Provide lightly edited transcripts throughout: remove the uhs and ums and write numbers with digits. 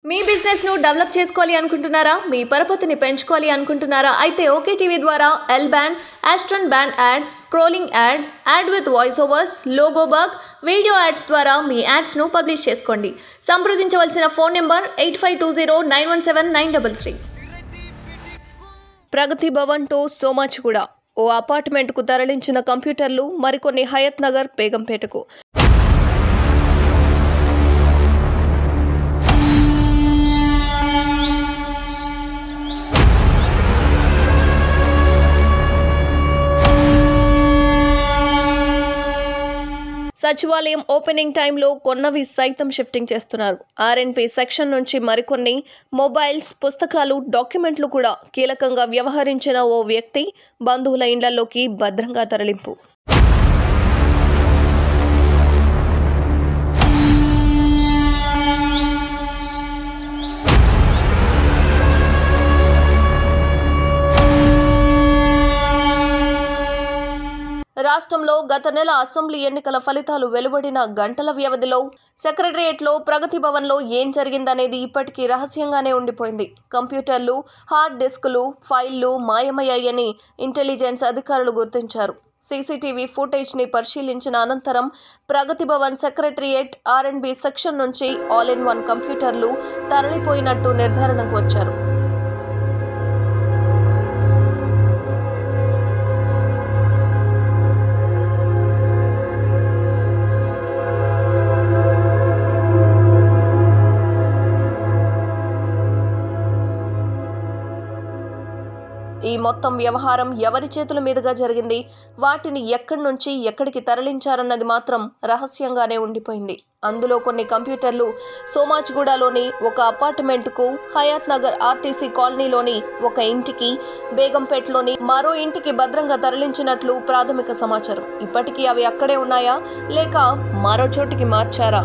మీ business ను develop చేసుకోవాలి అనుకుంటున్నారా? మీ పరపతిని పెంచుకోవాలి అనుకుంటున్నారా? అయితే ఓకే టీవీ ద్వారా L band, astron band ad, scrolling ad, ad with voice overs, logo bug, video ads ద్వారా మీ యాడ్స్ ను పబ్లిష్ చేసుకోండి. సంప్రదించవలసిన phone number 8520917933. Pragathi Bhavan to Somajiguda ఓ అపార్ట్మెంట్కు తరలించిన కంప్యూటర్లు మరికొన్ని హయత్ నగర్ బేగంపేటకు. సచివాలయం ఓపెనింగ్ టైంలో కొన్నవి సైతం షిఫ్టింగ్ చేస్తున్నారు. ఆర్ఎన్పి సెక్షన్ నుంచి మరికొన్ని మొబైల్స్, పుస్తకాలు, డాక్యుమెంట్లు కూడా కీలకంగా వ్యవహరించిన ఓ వ్యక్తి బంధువుల ఇండ్లలోకి భద్రంగా తరలింపు. రాష్ట్రంలో గత నెల అసెంబ్లీ ఎన్నికల ఫలితాలు వెలువడిన గంటల వ్యవధిలో సెక్రటరియట్లో, ప్రగతి భవన్లో ఏం జరిగిందనేది ఇప్పటికీ రహస్యంగానే ఉండిపోయింది. కంప్యూటర్లు, హార్డ్ డిస్కులు, ఫైళ్లు మాయమయ్యాయని ఇంటెలిజెన్స్ అధికారులు గుర్తించారు. సీసీటీవీ ఫుటేజ్ని పరిశీలించిన అనంతరం ప్రగతి భవన్ సెక్రటరియట్ ఆర్ఎండ్బి సెక్షన్ నుంచి ఆల్ ఇన్ వన్ కంప్యూటర్లు తరలిపోయినట్టు నిర్ధారణకు వచ్చారు. ఈ మొత్తం వ్యవహారం ఎవరి చేతుల మీదుగా జరిగింది, వాటిని ఎక్కడి నుంచి ఎక్కడికి తరలించారన్నది మాత్రం రహస్యంగానే ఉండిపోయింది. అందులో కొన్ని కంప్యూటర్లు సోమాజిగూడలోని ఒక అపార్ట్మెంట్కు, హయాత్ నగర్ ఆర్టీసీ కాలనీలోని ఒక ఇంటికి, బేగంపేటలోని మరో ఇంటికి భద్రంగా తరలించినట్లు ప్రాథమిక సమాచారం. ఇప్పటికీ అవి అక్కడే ఉన్నాయా లేక మరో చోటికి మార్చారా?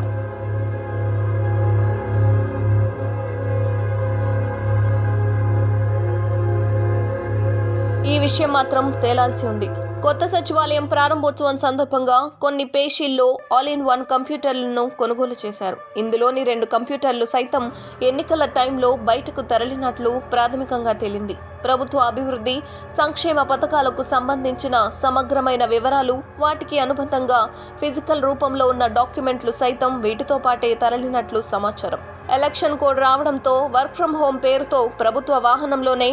ఈ విషయం మాత్రం తేలాల్సి ఉంది. కొత్త సచివాలయం ప్రారంభోత్సవం సందర్భంగా కొన్ని పేషీల్లో ఆల్ ఇన్ వన్ కంప్యూటర్లను కొనుగోలు చేశారు. ఇందులోని 2 కంప్యూటర్లు సైతం ఎన్నికల టైంలో బయటకు తరలినట్లు ప్రాథమికంగా తేలింది. ప్రభుత్వ అభివృద్ధి, సంక్షేమ పథకాలకు సంబంధించిన సమగ్రమైన వివరాలు, వాటికి అనుబంధంగా ఫిజికల్ రూపంలో ఉన్న డాక్యుమెంట్లు సైతం వీటితో పాటే తరలినట్లు సమాచారం. ఎలక్షన్ కోడ్ రావడంతో వర్క్ ఫ్రం హోం పేరుతో ప్రభుత్వ వాహనంలోనే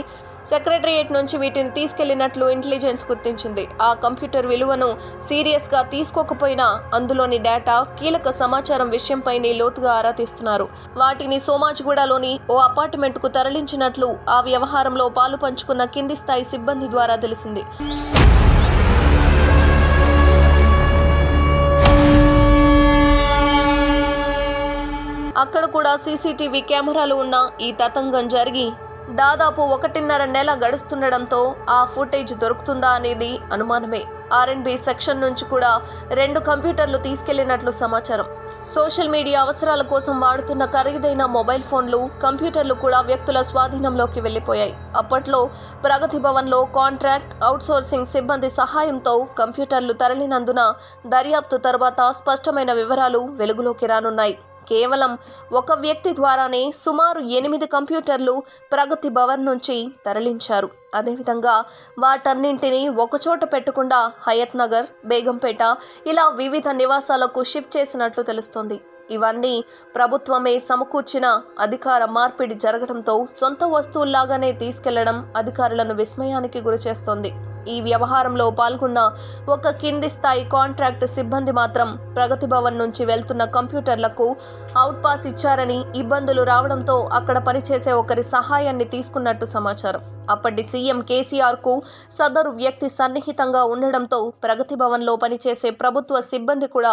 సెక్రటరియట్ నుంచి వీటిని తీసుకెళ్లినట్లు ఇంటెలిజెన్స్ గుర్తించింది. ఆ కంప్యూటర్ విలువను సీరియస్ గా తీసుకోకపోయినా అందులోని డేటా, కీలక సమాచారం విషయంపైనే లోతుగా ఆరా తీస్తున్నారు. వాటిని సోమాజిగూడలోని ఓ అపార్ట్మెంట్ కు తరలించినట్లు ఆ వ్యవహారంలో పాలు పంచుకున్న కింది స్థాయి సిబ్బంది ద్వారా తెలిసింది. అక్కడ కూడా సీసీటీవీ కెమెరాలు ఉన్న ఈ తతంగం జరిగి దాదాపు 1.5 నెల గడుస్తుండడంతో ఆ ఫుటేజ్ దొరుకుతుందా అనేది అనుమానమే. ఆర్ఎండ్బి సెక్షన్ నుంచి కూడా 2 కంప్యూటర్లు తీసుకెళ్లినట్లు సమాచారం. సోషల్ మీడియా అవసరాల కోసం వాడుతున్న ఖరీదైన మొబైల్ ఫోన్లు, కంప్యూటర్లు కూడా వ్యక్తుల స్వాధీనంలోకి వెళ్లిపోయాయి. అప్పట్లో ప్రగతి భవన్లో కాంట్రాక్ట్ అవుట్సోర్సింగ్ సిబ్బంది సహాయంతో కంప్యూటర్లు తరలినందున దర్యాప్తు తర్వాత స్పష్టమైన వివరాలు వెలుగులోకి రానున్నాయి. కేవలం ఒక వ్యక్తి ద్వారానే సుమారు 8 కంప్యూటర్లు ప్రగతి భవన్ నుంచి తరలించారు. అదేవిధంగా వాటన్నింటినీ ఒకచోట పెట్టకుండా హయత్ నగర్, బేగంపేట ఇలా వివిధ నివాసాలకు షిఫ్ట్ చేసినట్లు తెలుస్తోంది. ఇవన్నీ ప్రభుత్వమే సమకూర్చిన అధికార మార్పిడి జరగడంతో సొంత వస్తువుల్లాగానే తీసుకెళ్లడం అధికారులను విస్మయానికి గురిచేస్తోంది. ఈ వ్యవహారంలో పాల్గొన్న ఒక కింది స్థాయి కాంట్రాక్ట్ సిబ్బంది మాత్రం ప్రగతి భవన్ నుంచి వెళ్తున్న కంప్యూటర్లకు అవుట్ పాస్ ఇచ్చారని, ఇబ్బందులు రావడంతో అక్కడ పనిచేసే ఒకరి సహాయాన్ని తీసుకున్నట్టు సమాచారం. అప్పటి సీఎం కేసీఆర్ కు సదరు వ్యక్తి సన్నిహితంగా ఉండడంతో ప్రగతి భవన్లో పనిచేసే ప్రభుత్వ సిబ్బంది కూడా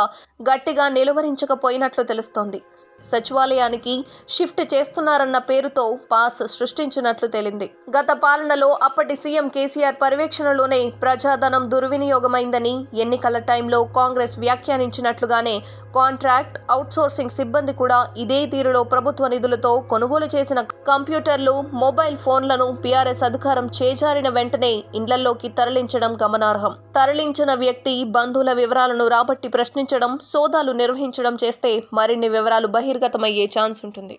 గట్టిగా నిలువరించకపోయినట్లు తెలుస్తోంది. సచివాలయానికి షిఫ్ట్ చేస్తున్నారన్న పేరుతో పాస్ సృష్టించినట్లు తేలింది. గత పాలనలో అప్పటి సీఎం కేసీఆర్ పర్యవేక్షణలోనే ప్రజాధనం దుర్వినియోగమైందని ఎన్నికల టైంలో కాంగ్రెస్ వ్యాఖ్యానించినట్లుగానే కాంట్రాక్ట్ అవుట్సోర్సింగ్ సిబ్బంది కూడా ఇదే తీరులో ప్రభుత్వ నిధులతో కొనుగోలు చేసిన కంప్యూటర్లు, మొబైల్ ఫోన్లను బీఆర్ఎస్ అధికారం చేజారిన వెంటనే ఇండ్లలోకి తరలించడం గమనార్హం. తరలించిన వ్యక్తి బంధువుల వివరాలను రాబట్టి ప్రశ్నించడం, సోదాలు నిర్వహించడం చేస్తే మరిన్ని వివరాలు బహిర్గతమయ్యే ఛాన్స్ ఉంటుంది.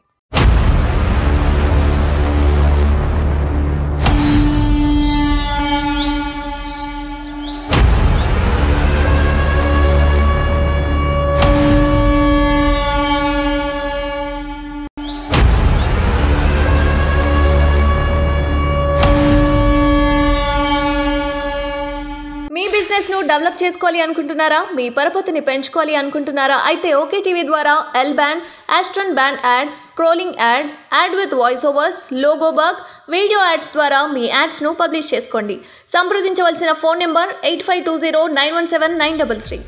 బిజినెస్ను డెవలప్ చేసుకోవాలి అనుకుంటున్నారా? మీ పరపతిని పెంచుకోవాలి అనుకుంటున్నారా? అయితే ఓకే టీవీ ద్వారా L band, astron band ad, scrolling ad, ad with voice overs, logo bug, video ads ద్వారా మీ యాడ్స్ను పబ్లిష్ చేసుకోండి. సంప్రదించవలసిన ఫోన్ నెంబర్ 8520917933.